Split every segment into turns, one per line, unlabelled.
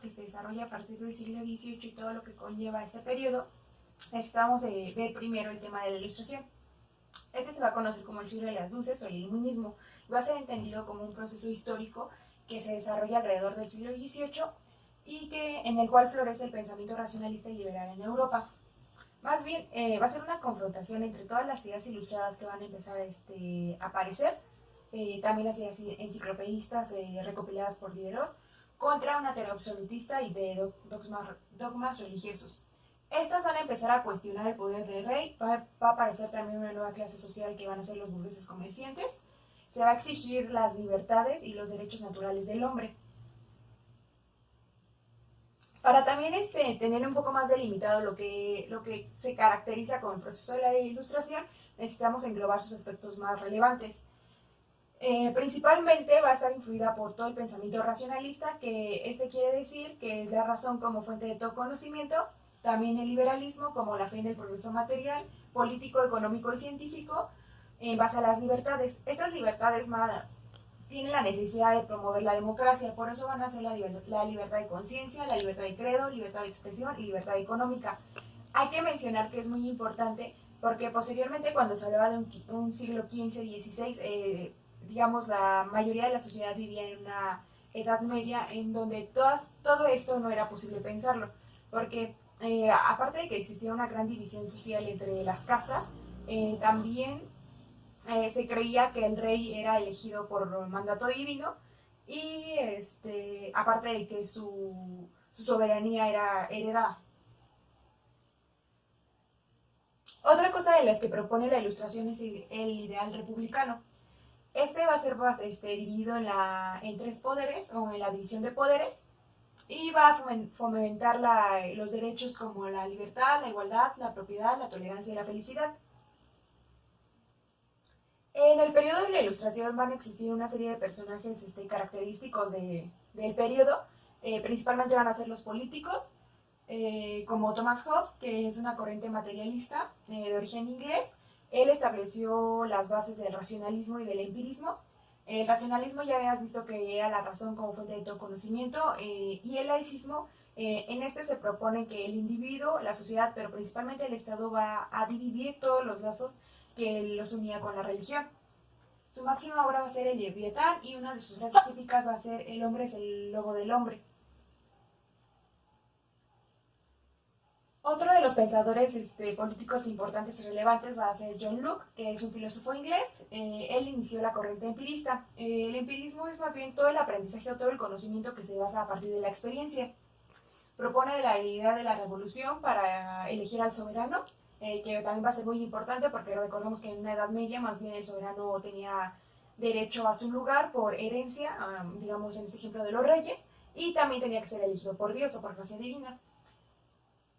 que se desarrolla a partir del siglo XVIII y todo lo que conlleva este periodo, necesitamos ver primero el tema de la Ilustración. Este se va a conocer como el siglo de las luces o el iluminismo y va a ser entendido como un proceso histórico que se desarrolla alrededor del siglo XVIII y en el cual florece el pensamiento racionalista y liberal en Europa. Más bien, va a ser una confrontación entre todas las ideas ilustradas que van a empezar a aparecer, también las ideas enciclopedistas recopiladas por Diderot, contra una teoría absolutista y de dogmas religiosos. Estas van a empezar a cuestionar el poder del rey, va a aparecer también una nueva clase social que van a ser los burgueses comerciantes, se va a exigir las libertades y los derechos naturales del hombre. Para también tener un poco más delimitado lo que se caracteriza con el proceso de la Ilustración, necesitamos englobar sus aspectos más relevantes. Principalmente va a estar influida por todo el pensamiento racionalista, que quiere decir que es la razón como fuente de todo conocimiento, también el liberalismo como la fe en el progreso material, político, económico y científico, en base a las libertades. Estas libertades tienen la necesidad de promover la democracia, por eso van a ser la libertad de conciencia, la libertad de credo, libertad de expresión y libertad económica. Hay que mencionar que es muy importante porque posteriormente cuando se hablaba de un siglo XV-XVI, digamos, la mayoría de la sociedad vivía en una edad media en donde todo esto no era posible pensarlo, porque aparte de que existía una gran división social entre las castas, también se creía que el rey era elegido por mandato divino y aparte de que su soberanía era heredada. Otra cosa de las que propone la Ilustración es el ideal republicano. Este va a ser dividido en tres poderes o en la división de poderes y va a fomentar los derechos como la libertad, la igualdad, la propiedad, la tolerancia y la felicidad. En el periodo de la Ilustración van a existir una serie de personajes característicos del periodo. Principalmente van a ser los políticos, como Thomas Hobbes, que es una corriente materialista de origen inglés. Él estableció las bases del racionalismo y del empirismo. El racionalismo ya habías visto que era la razón como fuente de todo conocimiento, y el laicismo, en se propone que el individuo, la sociedad, pero principalmente el Estado va a dividir todos los lazos que los unía con la religión. Su máxima obra va a ser el Leviatán y una de sus frases típicas va a ser el hombre es el lobo del hombre. Otro de los pensadores políticos importantes y relevantes va a ser John Locke, que es un filósofo inglés. Él inició la corriente empirista. El empirismo es más bien todo el aprendizaje o todo el conocimiento que se basa a partir de la experiencia. Propone la idea de la revolución para elegir al soberano, que también va a ser muy importante porque recordemos que en una edad media más bien el soberano tenía derecho a su lugar por herencia, digamos en este ejemplo de los reyes, y también tenía que ser elegido por Dios o por gracia divina.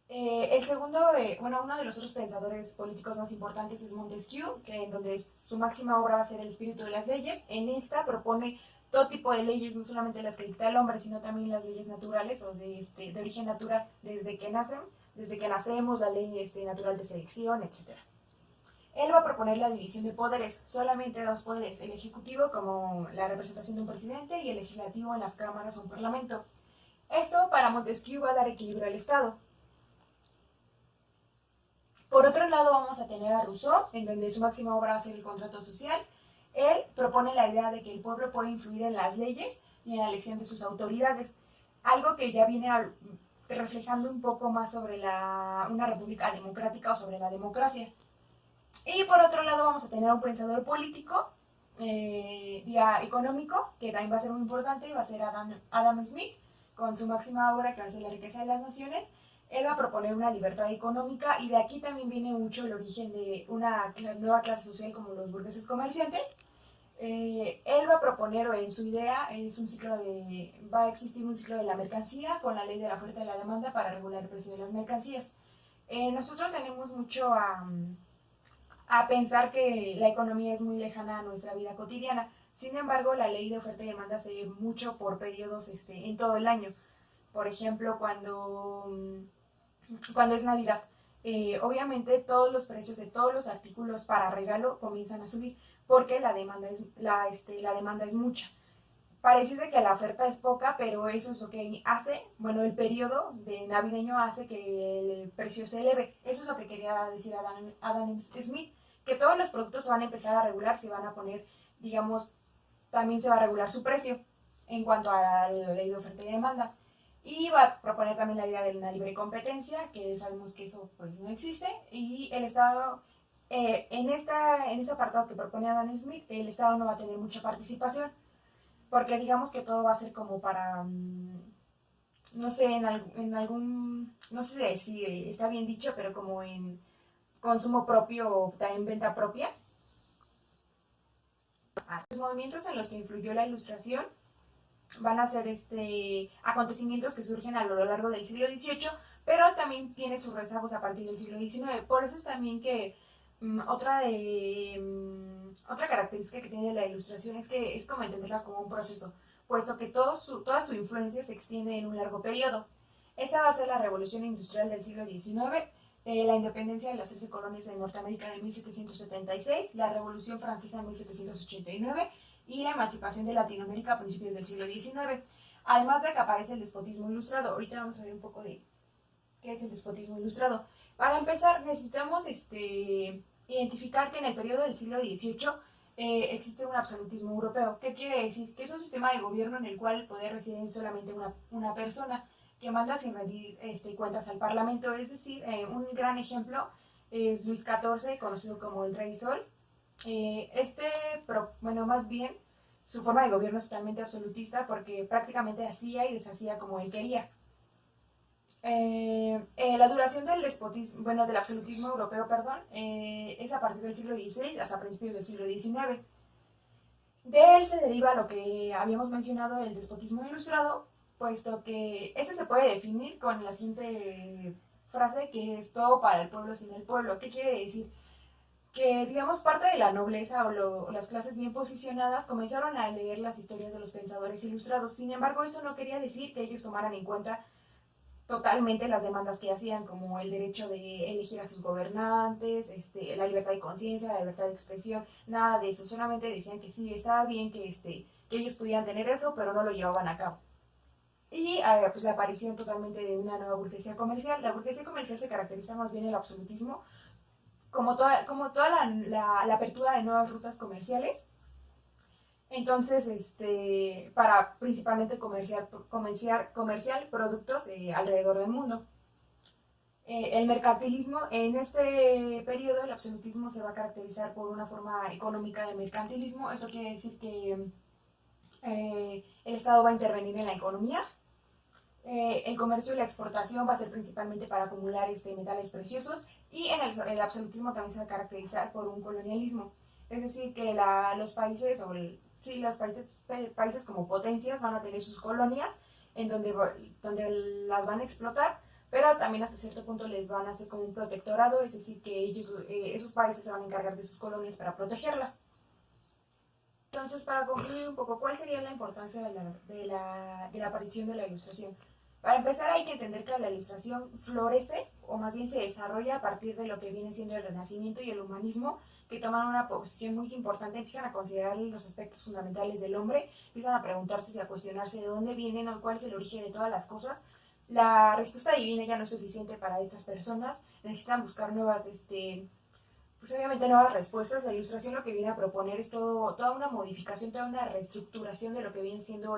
El segundo, uno de los otros pensadores políticos más importantes es Montesquieu, en donde su máxima obra va a ser El espíritu de las leyes. En esta propone todo tipo de leyes, no solamente las que dicta el hombre, sino también las leyes naturales o de origen natural desde que nacemos, la ley natural de selección, etc. Él va a proponer la división de poderes, solamente dos poderes, el ejecutivo como la representación de un presidente y el legislativo en las cámaras o un parlamento. Esto para Montesquieu va a dar equilibrio al Estado. Por otro lado vamos a tener a Rousseau, en donde su máxima obra va a ser el contrato social. Él propone la idea de que el pueblo puede influir en las leyes y en la elección de sus autoridades, algo que ya viene reflejando un poco más sobre una república democrática o sobre la democracia. Y por otro lado vamos a tener a un pensador político, económico, que también va a ser muy importante, va a ser Adam Smith, con su máxima obra que va a ser La riqueza de las naciones. Él va a proponer una libertad económica y de aquí también viene mucho el origen de una nueva clase social como los burgueses comerciantes. Él va a proponer en su idea, va a existir un ciclo de la mercancía con la ley de la oferta y la demanda para regular el precio de las mercancías. Nosotros tenemos mucho a pensar que la economía es muy lejana a nuestra vida cotidiana. Sin embargo, la ley de oferta y demanda se ve mucho por periodos en todo el año. Por ejemplo, cuando es Navidad. Obviamente todos los precios de todos los artículos para regalo comienzan a subir porque la demanda es mucha. parece que la oferta es poca, pero eso es lo que hace, bueno, el periodo de navideño hace que el precio se eleve. Eso es lo que quería decir Adam Smith, que todos los productos se van a empezar a regular, se van a poner, digamos, también se va a regular su precio en cuanto a la ley de oferta y demanda. Y va a proponer también la idea de una libre competencia, que sabemos que eso pues no existe, y el Estado, en este apartado que propone Adam Smith, el Estado no va a tener mucha participación, porque digamos que todo va a ser como para, no sé, en algún, no sé si está bien dicho, pero como en consumo propio o también venta propia. Los movimientos en los que influyó la Ilustración van a ser acontecimientos que surgen a lo largo del siglo XVIII, pero también tiene sus rezagos a partir del siglo XIX. Por eso es también que otra característica que tiene la Ilustración es que es como entenderla como un proceso, puesto que toda su influencia se extiende en un largo periodo. Esta va a ser la revolución industrial del siglo XIX, la independencia de las 13 colonias de Norteamérica en 1776, la Revolución Francesa en 1789 y la emancipación de Latinoamérica a principios del siglo XIX. Además de que aparece el despotismo ilustrado. Ahorita vamos a ver un poco de qué es el despotismo ilustrado. Para empezar, necesitamos identificar que en el periodo del siglo XVIII existe un absolutismo europeo. ¿Qué quiere decir? Que es un sistema de gobierno en el cual el poder reside en solamente una persona que manda sin rendir cuentas al Parlamento. Es decir, un gran ejemplo es Luis XIV, conocido como el Rey Sol. Bueno, más bien, su forma de gobierno es totalmente absolutista porque prácticamente hacía y deshacía como él quería. La duración del despotismo, bueno, del absolutismo europeo, perdón, es a partir del siglo XVI hasta principios del siglo XIX. De él se deriva lo que habíamos mencionado del despotismo ilustrado, puesto que este se puede definir con la siguiente frase, que es todo para el pueblo sin el pueblo. ¿Qué quiere decir? Que, digamos, parte de la nobleza o las clases bien posicionadas comenzaron a leer las historias de los pensadores ilustrados. Sin embargo, eso no quería decir que ellos tomaran en cuenta totalmente las demandas que hacían, como el derecho de elegir a sus gobernantes, la libertad de conciencia, la libertad de expresión, nada de eso. Solamente decían que sí, estaba bien que ellos pudieran tener eso, pero no lo llevaban a cabo. Y pues la aparición totalmente de una nueva burguesía comercial. La burguesía comercial se caracteriza más bien el absolutismo, como toda la apertura de nuevas rutas comerciales. Entonces, para principalmente comerciar productos alrededor del mundo. El mercantilismo, en este periodo el absolutismo se va a caracterizar por una forma económica de mercantilismo. Esto quiere decir que el Estado va a intervenir en la economía. El comercio y la exportación va a ser principalmente para acumular metales preciosos, y en el absolutismo también se va a caracterizar por un colonialismo, es decir, que los países los países como potencias van a tener sus colonias en donde las van a explotar, pero también hasta cierto punto les van a hacer como un protectorado, es decir, que esos países se van a encargar de sus colonias para protegerlas. Entonces, para concluir un poco, ¿cuál sería la importancia de la aparición de la Ilustración? Para empezar, hay que entender que la Ilustración florece, o más bien se desarrolla a partir de lo que viene siendo el Renacimiento y el Humanismo, que toman una posición muy importante, empiezan a considerar los aspectos fundamentales del hombre, empiezan a preguntarse y a cuestionarse de dónde vienen o cuál es el origen de todas las cosas. La respuesta divina ya no es suficiente para estas personas, necesitan buscar pues obviamente nuevas respuestas. La Ilustración lo que viene a proponer es toda una modificación, toda una reestructuración de lo que viene siendo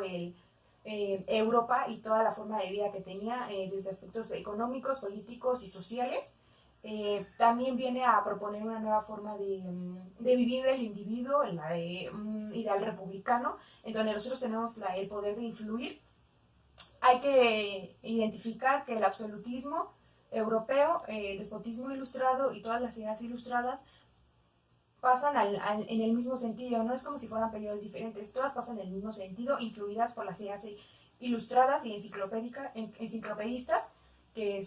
Europa y toda la forma de vida que tenía, desde aspectos económicos, políticos y sociales. También viene a proponer una nueva forma de vivir del individuo, un ideal republicano, en donde nosotros tenemos el poder de influir. Hay que identificar que el absolutismo europeo, el despotismo ilustrado y todas las ideas ilustradas pasan en el mismo sentido, no es como si fueran periodos diferentes, todas pasan en el mismo sentido, influidas por las ideas ilustradas y enciclopedistas que